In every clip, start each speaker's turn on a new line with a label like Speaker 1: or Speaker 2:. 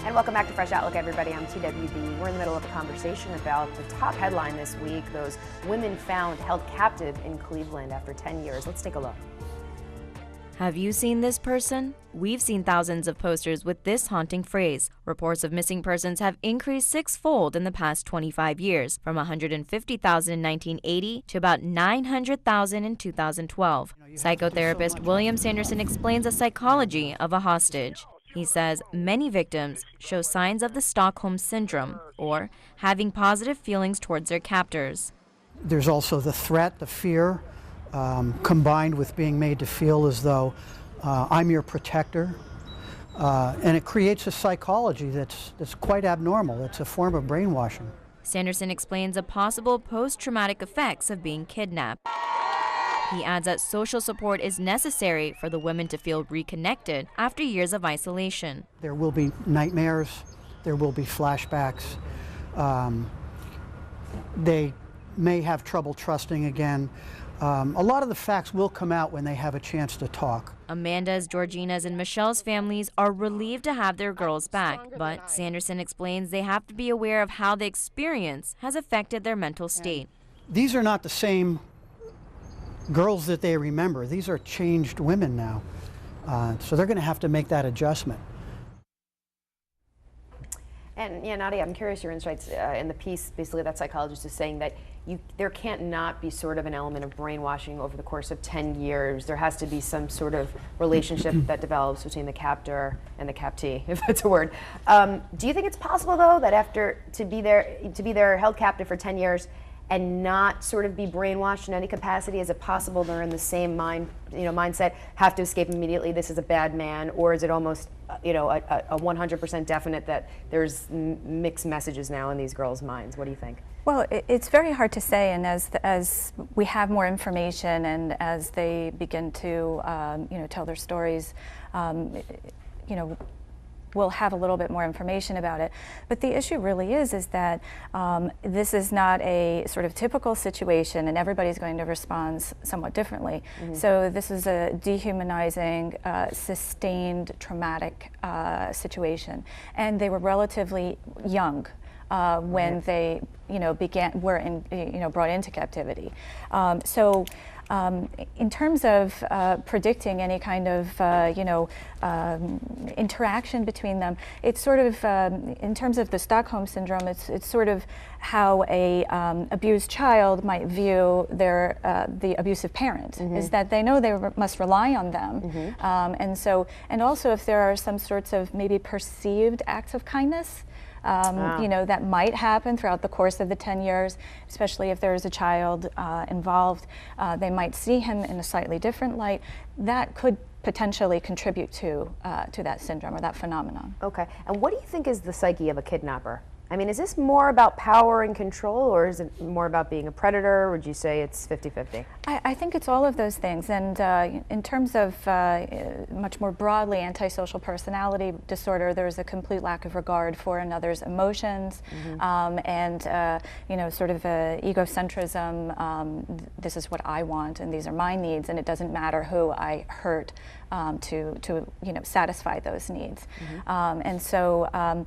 Speaker 1: And welcome back to Fresh Outlook, everybody. I'm TWB. We're in the middle of a conversation about the top headline this week, those women found held captive in Cleveland after 10 years. Let's take a look.
Speaker 2: Have you seen this person? We've seen thousands of posters with this haunting phrase. Reports of missing persons have increased six-fold in the past 25 years, from 150,000 in 1980 to about 900,000 in 2012. Psychotherapist William Sanderson explains the psychology of a hostage. He says many victims show signs of the Stockholm Syndrome, or having positive feelings towards their captors.
Speaker 3: There's also the threat, the fear, combined with being made to feel as though I'm your protector. And it creates a psychology that's quite abnormal. It's a form of brainwashing.
Speaker 2: Sanderson explains the possible post-traumatic effects of being kidnapped. He adds that social support is necessary for the women to feel reconnected after years of isolation.
Speaker 3: There will be nightmares, there will be flashbacks. They may have trouble trusting again. A lot of the facts will come out when they have a chance to talk.
Speaker 2: Amanda's, Georgina's, and Michelle's families are relieved to have their girls back, but Sanderson explains they have to be aware of how the experience has affected their mental state.
Speaker 3: These are not the same girls that they remember. These are changed women now. So they're going to have to make that adjustment.
Speaker 1: And yeah, Nadia, I'm curious your insights in the piece. Basically, that psychologist is saying that there can't not be sort of an element of brainwashing over the course of 10 years. There has to be some sort of relationship that develops between the captor and the captee, if that's a word. Do you think it's possible, though, that after to be there held captive for 10 years and not sort of be brainwashed in any capacity? Is it possible they're in the same mindset, have to escape immediately, this is a bad man, or is it almost a 100% definite that there's mixed messages now in these girls' minds? What do you think?
Speaker 4: Well, it's very hard to say, and as we have more information and as they begin to tell their stories, we'll have a little bit more information about it. But the issue really is that this is not a sort of typical situation, and everybody's going to respond somewhat differently. Mm-hmm. So this is a dehumanizing, sustained, traumatic situation, and they were relatively young when they, were brought into captivity. In terms of predicting any kind of, interaction between them, it's sort of, in terms of the Stockholm Syndrome, it's sort of how a abused child might view the abusive parent, mm-hmm. is that they know they must rely on them. Mm-hmm. And also if there are some sorts of maybe perceived acts of kindness, that might happen throughout the course of the 10 years, especially if there's a child involved. They might see him in a slightly different light. That could potentially contribute to that syndrome or that phenomenon.
Speaker 1: Okay, and what do you think is the psyche of a kidnapper? I mean, is this more about power and control, or is it more about being a predator? Or would you say it's 50-50?
Speaker 4: I think it's all of those things. And in terms of much more broadly antisocial personality disorder, there's a complete lack of regard for another's emotions, mm-hmm. And sort of egocentrism. This is what I want, and these are my needs, and it doesn't matter who I hurt to satisfy those needs. Mm-hmm.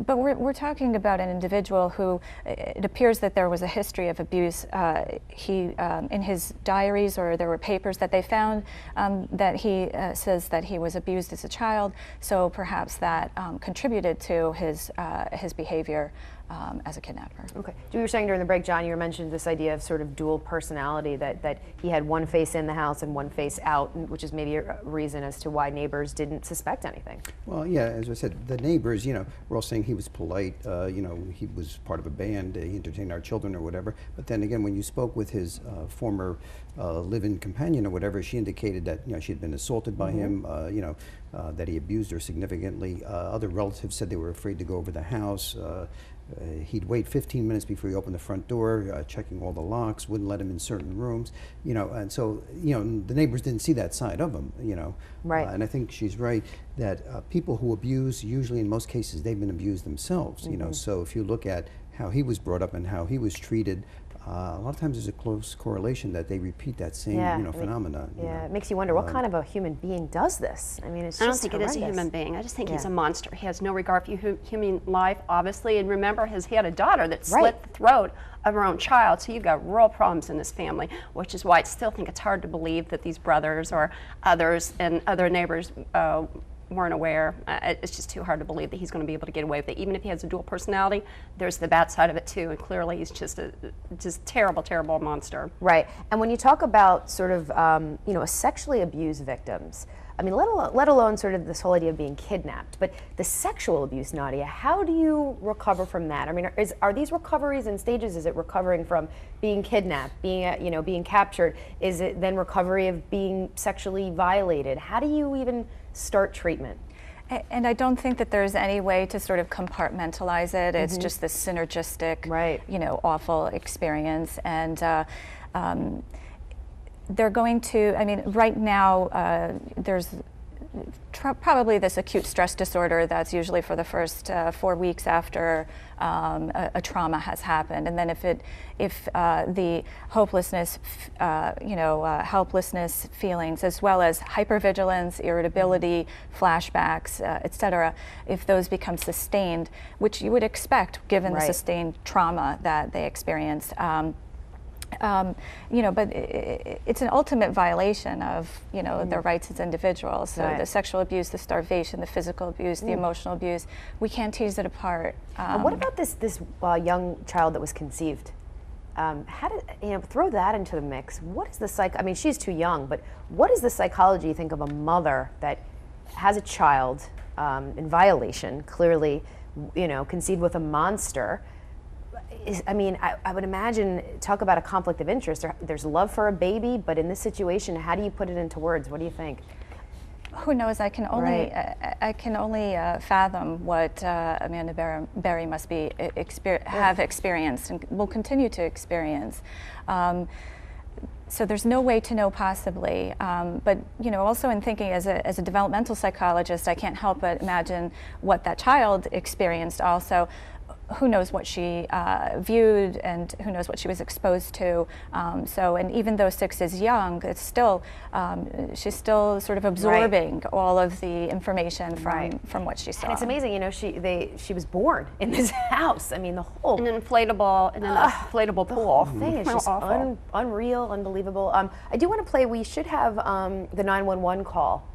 Speaker 4: But we're talking about an individual who, it appears that there was a history of abuse. He, in his diaries, or there were papers that they found that he says that he was abused as a child, so perhaps that contributed to his behavior as a kidnapper.
Speaker 1: Okay. You were saying during the break, John, you mentioned this idea of sort of dual personality, that he had one face in the house and one face out, which is maybe a reason as to why neighbors didn't suspect anything. Well,
Speaker 5: yeah, as I said, the neighbors, we're all saying he was polite, he was part of a band, he entertained our children or whatever, but then again, when you spoke with his former live-in companion or whatever, she indicated that, she had been assaulted by him, that he abused her significantly. Other relatives said they were afraid to go over the house. He'd wait 15 minutes before he opened the front door, checking all the locks, wouldn't let him in certain rooms, and so, the neighbors didn't see that side of him,
Speaker 1: Right.
Speaker 5: And I think she's right that people who abuse, usually in most cases, they've been abused themselves,
Speaker 1: mm-hmm.
Speaker 5: So if you look at how he was brought up and how he was treated, a lot of times there's a close correlation that they repeat that same phenomenon.
Speaker 1: Yeah, it makes you wonder what kind of a human being does this. I mean, it's just
Speaker 6: I don't think
Speaker 1: horrendous.
Speaker 6: it is a human being. I just think he's a monster. He has no regard for human life, obviously. And remember, he had a daughter that slit the throat of her own child. So you've got real problems in this family, which is why I still think it's hard to believe that these brothers or others and other neighbors weren't aware. It's just too hard to believe that he's going to be able to get away with it. Even if he has a dual personality, there's the bad side of it too, and clearly he's just a terrible, terrible monster.
Speaker 1: Right, and when you talk about sort of, sexually abused victims, I mean, let alone sort of this whole idea of being kidnapped, but the sexual abuse, Nadia, how do you recover from that? I mean, are these recoveries in stages? Is it recovering from being kidnapped, being captured? Is it then recovery of being sexually violated? How do you even start treatment?
Speaker 4: And I don't think that there's any way to sort of compartmentalize it. It's just this synergistic, awful experience. And they're going to, I mean, right now there's probably this acute stress disorder that's usually for the first 4 weeks after a trauma has happened, and then if the hopelessness, helplessness feelings, as well as hypervigilance, irritability, flashbacks, etc., if those become sustained, which you would expect given the sustained trauma that they experienced. But it's an ultimate violation of, their rights as individuals. So the sexual abuse, the starvation, the physical abuse, the emotional abuse, we can't tease it apart.
Speaker 1: And what about this young child that was conceived? How did, throw that into the mix. What is the I mean, she's too young, but what is the psychology, you think, of a mother that has a child in violation, clearly, conceived with a monster? I would imagine, talk about a conflict of interest. There's love for a baby, but in this situation, how do you put it into words? What do you think?
Speaker 4: Who knows? I can only fathom what Amanda Berry must be have experienced and will continue to experience. So there's no way to know possibly, but also in thinking as a developmental psychologist, I can't help but imagine what that child experienced also. Who knows what she viewed, and who knows what she was exposed to. And even though 6 is young, it's still she's still sort of absorbing all of the information from what she saw.
Speaker 1: And it's amazing, she was born in this house. I mean, the whole
Speaker 6: an inflatable pool.
Speaker 1: The whole thing is just unreal, unbelievable. I do want to play. We should have the 911 call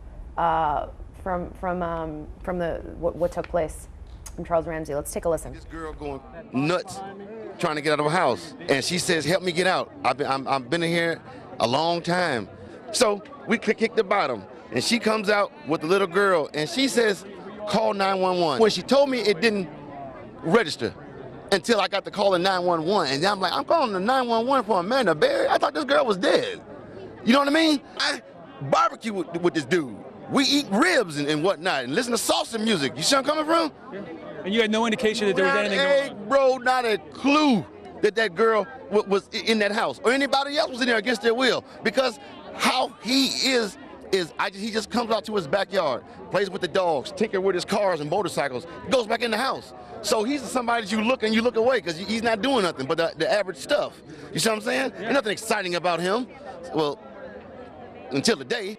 Speaker 1: from what took place. From Charles Ramsey. Let's take a listen.
Speaker 7: This girl going nuts trying to get out of her house, and she says, "Help me get out. I've been in here a long time." So we kick the bottom, and she comes out with the little girl, and she says, "Call 911." When she told me, it didn't register until I got the call in 911, and I'm like, I'm calling the 911 for Amanda Berry. I thought this girl was dead. You know what I mean? I barbecue with this dude. We eat ribs and whatnot, and listen to salsa music. You see where I'm coming from?
Speaker 8: Yeah. And you had no indication that there was anything going on?
Speaker 7: Bro, not a clue that girl was in that house, or anybody else was in there against their will. Because how he is he just comes out to his backyard, plays with the dogs, tinker with his cars and motorcycles, goes back in the house. So he's somebody that you look away because he's not doing nothing but the average stuff. You see what I'm saying? Yeah. There's nothing exciting about him. Well, until the day.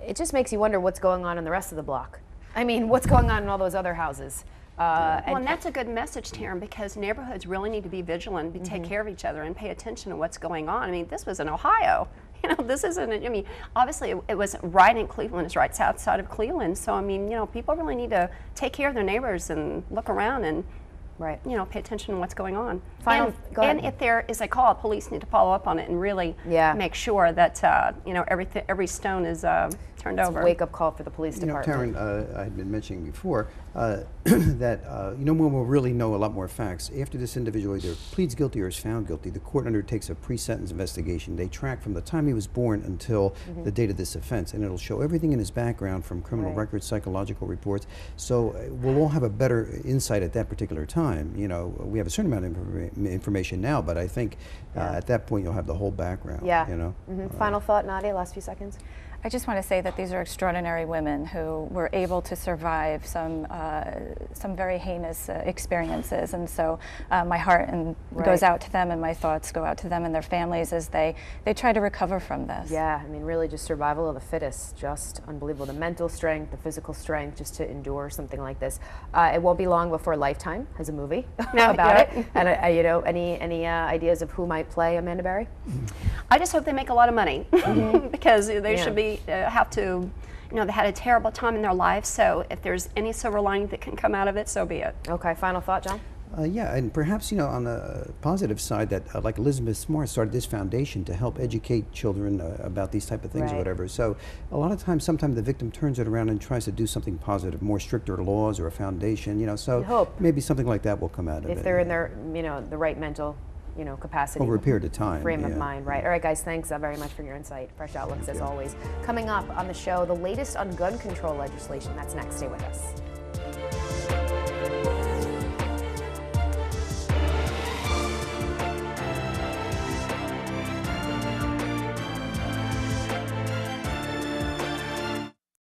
Speaker 1: It just makes you wonder what's going on in the rest of the block. I mean, what's going on in all those other houses?
Speaker 6: And that's a good message, Taryn, because neighborhoods really need to be vigilant, take care of each other, and pay attention to what's going on. I mean, this was in Ohio. This isn't, obviously it was right in Cleveland. It's right south side of Cleveland. So, people really need to take care of their neighbors and look around and, pay attention to what's going on. And if there is a call, police need to follow up on it and really make sure that, every stone is turned over.
Speaker 1: It's a wake-up call for the police department.
Speaker 5: Taryn, I had been mentioning before that, when we'll really know a lot more facts, after this individual either pleads guilty or is found guilty, the court undertakes a pre-sentence investigation. They track from the time he was born until the date of this offense, and it'll show everything in his background from criminal records, psychological reports. So we'll all have a better insight at that particular time. We have a certain amount of information now, but I think at that point you'll have the whole background.
Speaker 1: Final thought, Nadia, last few seconds.
Speaker 4: I just want to say that these are extraordinary women who were able to survive some very heinous experiences, and so my heart goes out to them, and my thoughts go out to them and their families as they try to recover from this.
Speaker 1: Yeah, I mean, really just survival of the fittest, just unbelievable. The mental strength, the physical strength, just to endure something like this. It won't be long before Lifetime has a movie about it. And you know, any ideas of who might play Amanda Berry?
Speaker 6: I just hope they make a lot of money because they should be have to. You know, they had a terrible time in their life, so if there's any silver lining that can come out of it, so be it.
Speaker 1: Okay, final thought, John?
Speaker 5: Yeah, and perhaps, you know, on the positive side, that like Elizabeth Smart started this foundation to help educate children about these type of things or whatever. So a lot of times, sometimes the victim turns it around and tries to do something positive, more stricter laws or a foundation, you know, so maybe something like that will come out of it.
Speaker 1: If they're in their, you know, the right mental, you know, capacity.
Speaker 5: Over a period of time.
Speaker 1: Frame of mind, right. All right, guys, thanks very much for your insight. Fresh outlooks as always. Coming up on the show, the latest on gun control legislation. That's next. Stay with us.